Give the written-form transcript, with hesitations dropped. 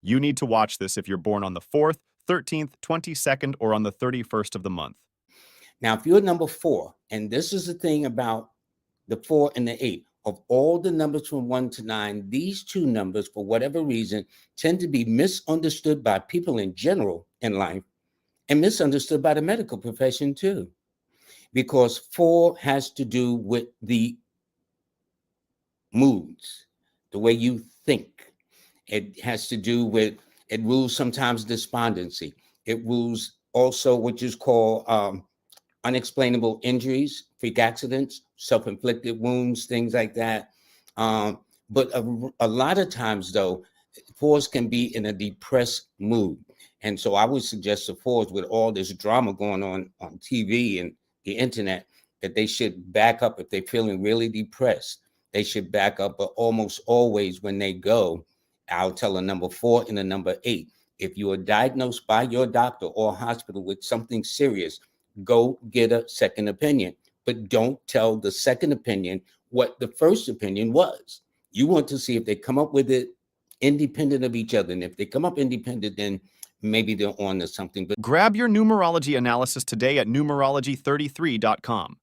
You need to watch this if you're born on the 4th, 13th, 22nd, or on the 31st of the month. Now, if you're number 4, and this is the thing about the 4 and the 8, of all the numbers from 1 to 9, these two numbers, for whatever reason, tend to be misunderstood by people in general in life and misunderstood by the medical profession too. Because 4 has to do with the moods, the way you think. It has to do with, it rules sometimes despondency. It rules also what is called unexplainable injuries, freak accidents, self-inflicted wounds, things like that. But a lot of times, though, 4s can be in a depressed mood. And so I would suggest the 4s, with all this drama going on TV and the internet, that they should back up. If they're feeling really depressed, they should back up. But almost always when they go, I'll tell a number 4 and a number 8. If you are diagnosed by your doctor or hospital with something serious, go get a second opinion. But don't tell the second opinion what the first opinion was. You want to see if they come up with it independent of each other. And if they come up independent, then maybe they're on to something. But grab your numerology analysis today at numerology33.com.